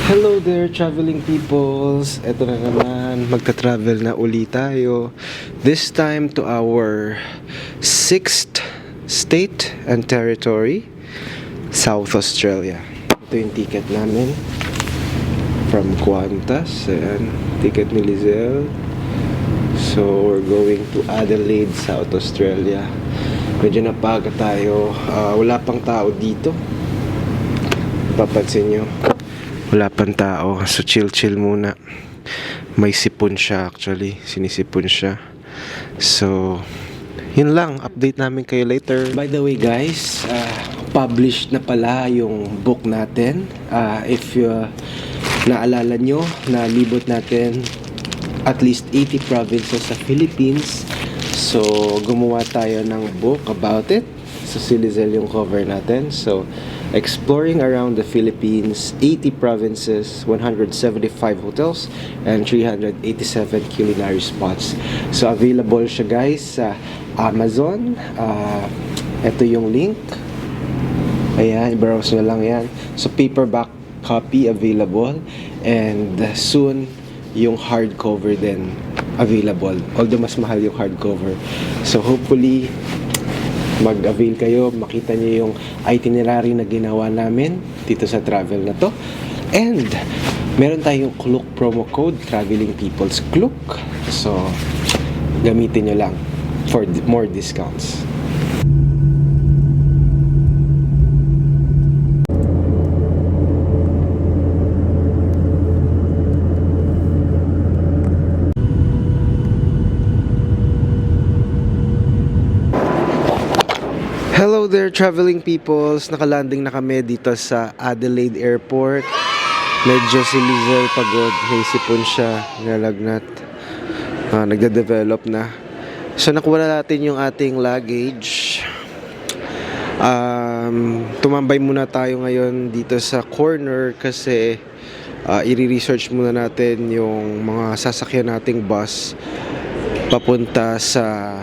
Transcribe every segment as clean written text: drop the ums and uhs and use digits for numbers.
Hello there, traveling peoples. Ito na naman, magta-travel na uli tayo. This time to our sixth state and territory, South Australia. Ito yung ticket namin from Qantas. Ayan, ticket ni Lizelle. So, we're going to Adelaide, South Australia. Medyo napaga tayo. Wala pang tao dito. Papansin nyo, wala pang tao. So chill muna. May sipon siya actually. Sinisipon siya. So, yun lang. Update namin kayo later. By the way guys, published na pala yung book natin. If naalala nyo, nalibot natin at least 80 provinces sa Philippines. So, gumawa tayo ng book about it. So, si Lizelle yung cover natin. So, exploring around the Philippines, 80 provinces, 175 hotels, and 387 culinary spots. So, available siya guys sa Amazon. Ito yung link. Ayan, browse nyo lang yan. So, paperback copy available. And soon, yung hardcover din available. Although mas mahal yung hardcover. So, hopefully, mag-avail kayo, makita nyo yung itinerary na ginawa namin dito sa travel na to. And meron tayong Klook promo code, Traveling People's Klook. So, gamitin nyo lang for more discounts. Hello there, traveling peoples. Nakalanding na kami dito sa Adelaide Airport. Medyo si Lizelle pagod. May sipon siya. Nalagnat. Nagde-develop na. So, nakuha na natin yung ating luggage. Tumambay muna tayo ngayon dito sa corner kasi i-research muna natin yung mga sasakyan nating bus papunta sa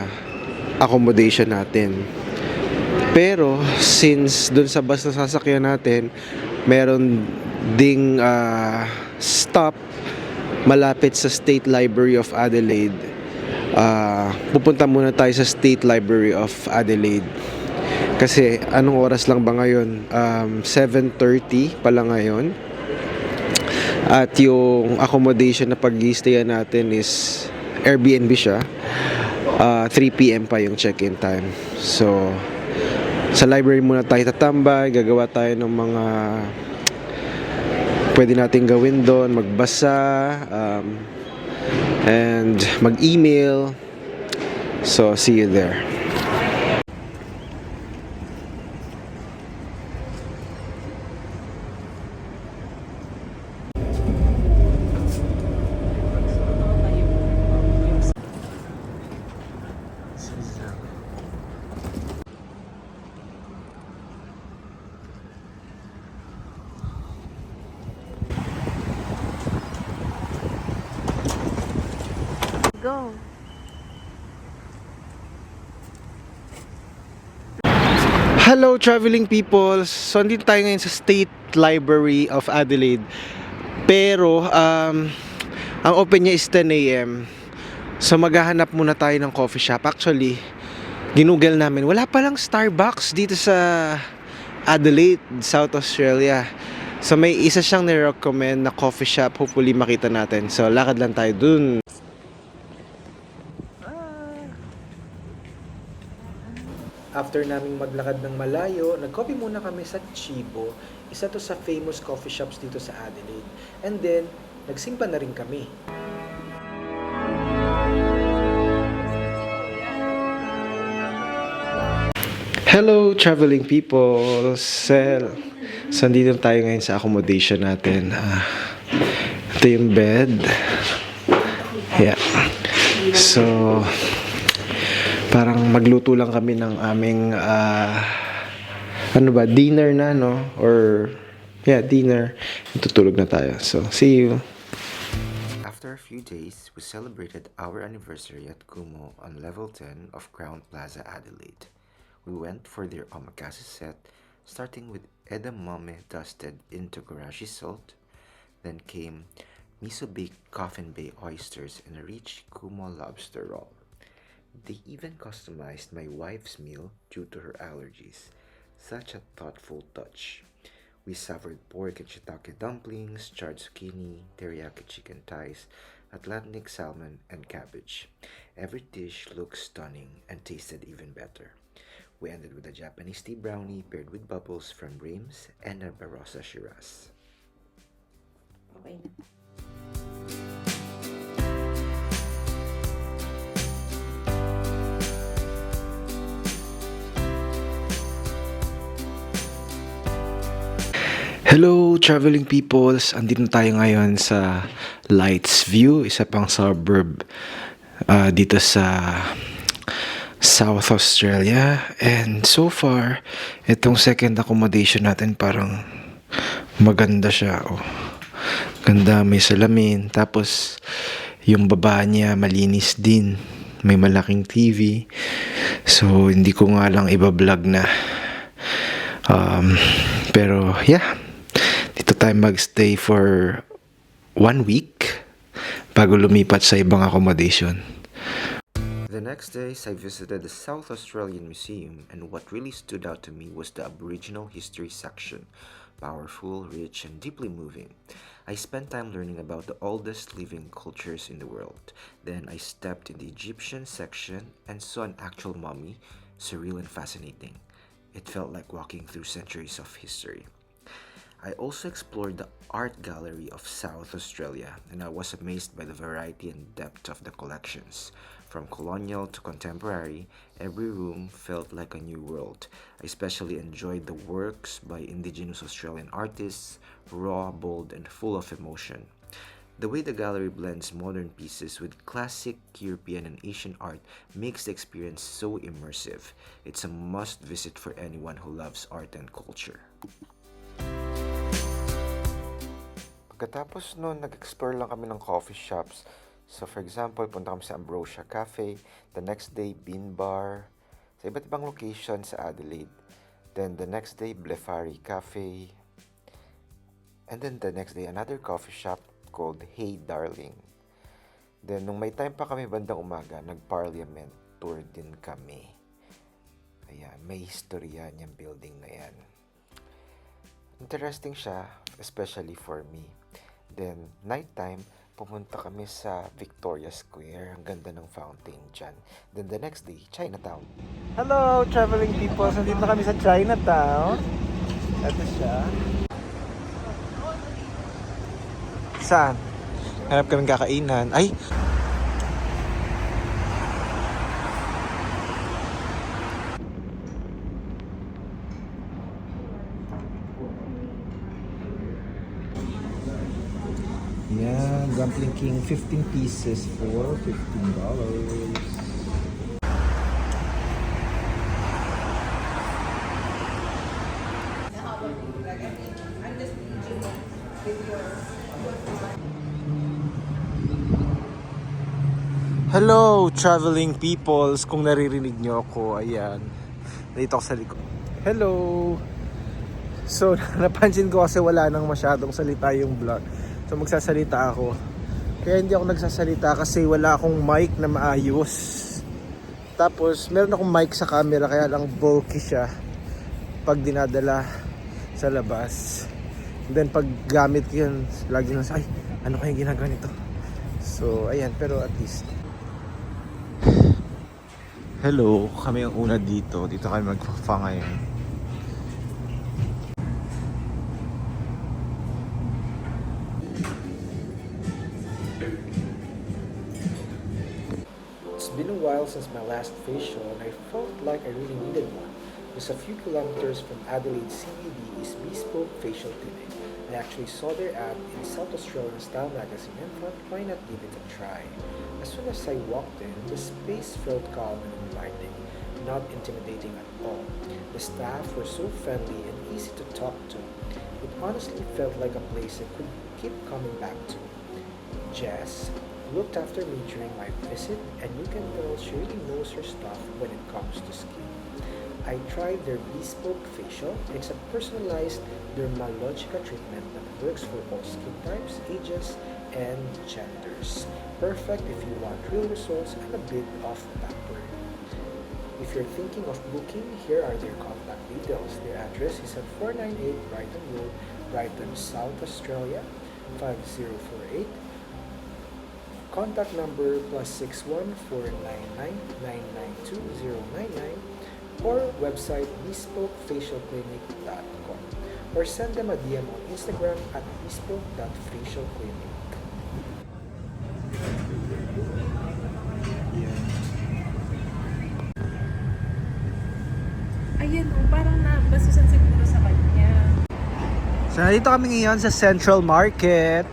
accommodation natin. Pero since dun sa bus na sasakyan natin, meron ding stop malapit sa State Library of Adelaide. Pupunta muna tayo sa State Library of Adelaide. Kasi anong oras lang ba ngayon? 7:30 pala ngayon. At yung accommodation na pag-i-stayan natin is Airbnb siya. 3 p.m. pa yung check-in time. So, sa library muna tayo tatambay, gagawa tayo ng mga pwede nating gawin doon, magbasa, and mag-email. So, see you there. Go. Hello traveling people. So andito tayo ngayon sa State Library of Adelaide. Pero ang open niya is 10 a.m. So maghahanap muna tayo ng coffee shop. Actually, ginugel namin, wala palang Starbucks dito sa Adelaide, South Australia. So may isa siyang ni-recommend na coffee shop. Hopefully makita natin. So lakad lang tayo dun. After naming maglakad ng malayo, nag-coffee muna kami sa Chibo. Isa to sa famous coffee shops dito sa Adelaide. And then, nagsimpa na rin kami. Hello, traveling people! So, nandito tayo ngayon sa accommodation natin. Ito yung bed. Yeah. So, parang magluto lang kami ng aming dinner na, no? Or dinner. Tutulog na tayo. So, see you. After a few days, we celebrated our anniversary at Kumo on level 10 of Crown Plaza, Adelaide. We went for their omakase set, starting with edamame dusted into garashi salt, Then came miso-baked Coffin Bay oysters and a rich Kumo lobster roll. They even customized my wife's meal due to her allergies. Such a thoughtful touch. We savored pork and shiitake dumplings, charred zucchini, teriyaki chicken thighs, Atlantic salmon, and cabbage. Every dish looked stunning and tasted even better. We ended with a Japanese tea brownie paired with bubbles from Reims and a Barossa Shiraz. Okay na. Hello, traveling peoples! Andito tayo ngayon sa Lights View, isa pang suburb dito sa South Australia. And so far, itong second accommodation natin parang maganda siya. Oh, ganda, may salamin. Tapos, yung baba niya malinis din. May malaking TV. So, hindi ko nga lang iba-vlog na. Pero, yeah. Dito tayo magstay for 1 week bago lumipat sa ibang accommodation. The next days, I visited the South Australian Museum, and what really stood out to me was the Aboriginal history section. Powerful, rich, and deeply moving. I spent time learning about the oldest living cultures in the world. Then I stepped in the Egyptian section and saw an actual mummy, surreal and fascinating. It felt like walking through centuries of history. I also explored the art gallery of South Australia, and I was amazed by the variety and depth of the collections. From colonial to contemporary, every room felt like a new world. I especially enjoyed the works by Indigenous Australian artists, raw, bold, and full of emotion. The way the gallery blends modern pieces with classic European and Asian art makes the experience so immersive. It's a must visit for anyone who loves art and culture. Pagkatapos noon, nag-explore lang kami ng coffee shops. So for example, punta kami sa Ambrosia Cafe. The next day, Bean Bar. Sa iba't ibang location sa Adelaide. Then the next day, Blefari Cafe. And then the next day, another coffee shop called Hey Darling. Then nung may time pa kami bandang umaga, nag-Parliament tour din kami. Ayan, may historia niyang building na yan. Interesting siya, especially for me. Then, nighttime, pumunta kami sa Victoria Square. Ang ganda ng fountain dyan. Then, the next day, Chinatown. Hello, traveling people! Nandito na kami sa Chinatown. Ito siya. Saan? Hanap kami kakainan. Ay! Yan, Dumpling King, 15 pieces for $15. Hello, traveling peoples! Kung naririnig nyo ako, ayan. Dito ako sa likod. Hello! So, napansin ko kasi wala nang masyadong salita yung vlog. So, magsasalita ako. Kaya hindi ako nagsasalita kasi wala akong mic na maayos. Tapos, meron akong mic sa camera kaya lang bulky siya pag dinadala sa labas. And then, pag gamit ko yun, lagi nang ay, ano kaya ginagawa nito? So, ayan. Pero at least, hello, kami ang una dito. Dito kami magpa-fa ngayon. It's been a while since my last facial and I felt like I really needed one. Just a few kilometers from Adelaide CBD is Bespoke Facial Clinic. I actually saw their ad in South Australian Style magazine and thought, why not give it a try? As soon as I walked in, the space felt calm and inviting, not intimidating at all. The staff were so friendly and easy to talk to. It honestly felt like a place I could keep coming back to. Jess, looked after me during my visit, and you can tell she really knows her stuff when it comes to skin. I tried their bespoke facial. It's a personalized Dermalogica treatment that works for all skin types, ages, and genders. Perfect if you want real results and a bit of pampering. If you're thinking of booking, here are their contact details. Their address is at 498 Brighton Road, Brighton, South Australia, 5048. Contact number +61 499 992 or website bespokefacialclinic.com or send them a DM on Instagram at bespoke.facialclinic. Ayan o, parang nabasusan siguro sa kanya. So, nandito kami ngayon sa Central Market.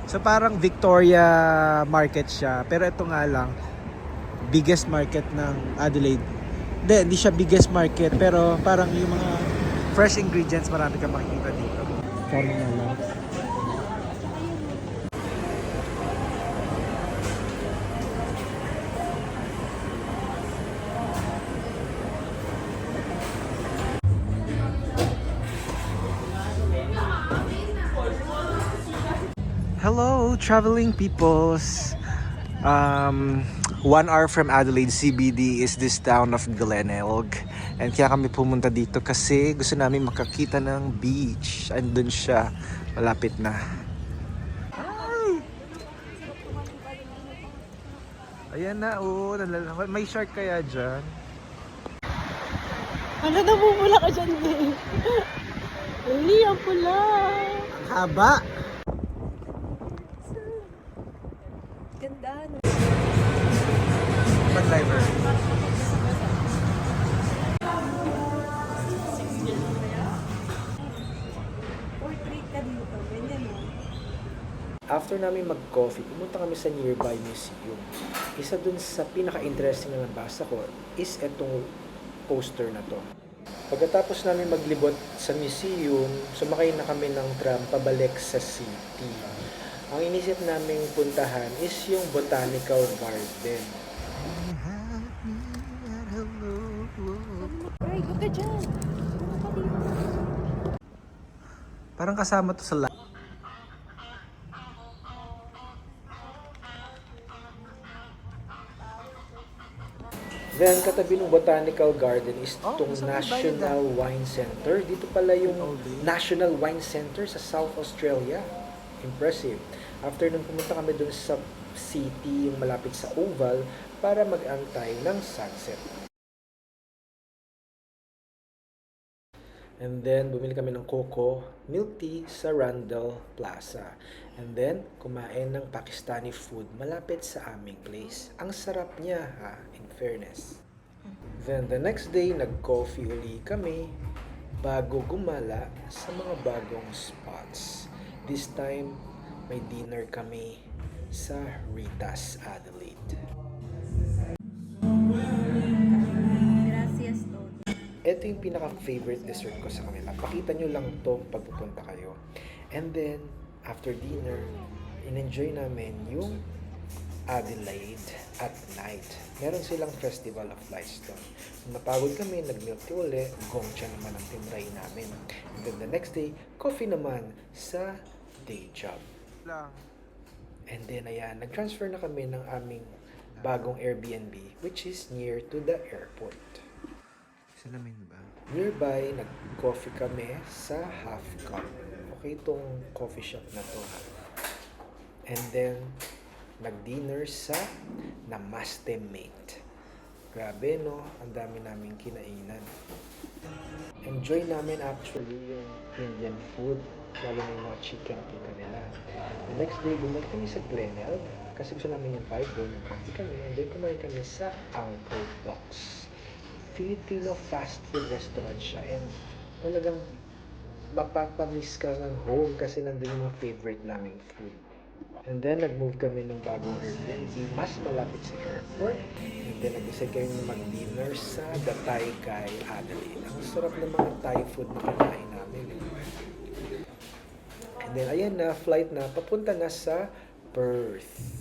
So, parang Victoria Market siya. Pero ito nga lang, biggest market ng Adelaide. Hindi siya biggest market, pero parang yung mga fresh ingredients marami kang makikita dito. Sorry na lang. Hello, traveling peoples. 1 hour from Adelaide CBD is this town of Glenelg. And kaya kami pumunta dito kasi gusto namin makakita ng beach. Andun siya, malapit na. Ay! Ayan na, oh. May shark kaya dyan? Ano, namumula ka dyan, eh. Uli, ang pula. Ang haba! Ganda, no? Pag-diver. Portrait ka dito, ganyan, no? After namin mag-coffee, pumunta kami sa nearby museum. Isa dun sa pinaka-interesting na nabasa ko is etong poster na to. Pagkatapos namin maglibot sa museum, sumakay na kami ng tram pabalik sa city. Ang inisip naming puntahan is yung Botanical Garden. Ay, huwag ka dyan. Ano ka dito? Parang kasama to sa Then, katabi ng Botanical Garden is itong National Wine Center. Dito pala yung National Wine Center sa South Australia. Impressive. After nung pumunta kami dun sa city, yung malapit sa Oval, para mag-antay ng sunset. And then, bumili kami ng coco, milk tea sa Randall Plaza. And then, kumain ng Pakistani food malapit sa aming place. Ang sarap niya, ha, in fairness. Then, the next day, nag-coffee uli kami bago gumala sa mga bagong spots. This time, may dinner kami sa Rita's Adelaide. Gracias, Lord. Ito yung pinaka-favorite dessert ko sa kanila. Pakita nyo lang to pag pupunta kayo. And then, after dinner, in-enjoy namin yung Adelaide at night. Meron silang Festival of Lights doon. Nung napagod kami, nag-milk tea uli, gongcha naman ang tinry namin. And then the next day, coffee naman sa day job. And then, ayan, nag-transfer na kami ng aming bagong Airbnb, which is near to the airport. Salamin ba? Nearby, nag-coffee kami sa Half Cup. Okay, itong coffee shop na to. And then, nag-dinner sa Namaste Mate. Grabe, no? Ang dami naming kinainan. Enjoy namin actually yung Indian food, lalo na yung mga chicken tikka nila. The next day, bumalik kami sa Glenelg kasi gusto namin yung vibe doon. Nag-coffee kami, and then kumain kami sa Uncle Doc's. Filipino fast food restaurant siya, and talagang mapapamiss ka ng home kasi nandun yung mga favorite naming food. And then, nag-move kami ng bagong Airbnb, mas malapit sa airport. And then, nag-decide kami mag-dinner sa The Thai Guy Adelaide. Ang sarap ng mga Thai food na kinain namin. And then, ayan na, flight na, papunta na sa Perth.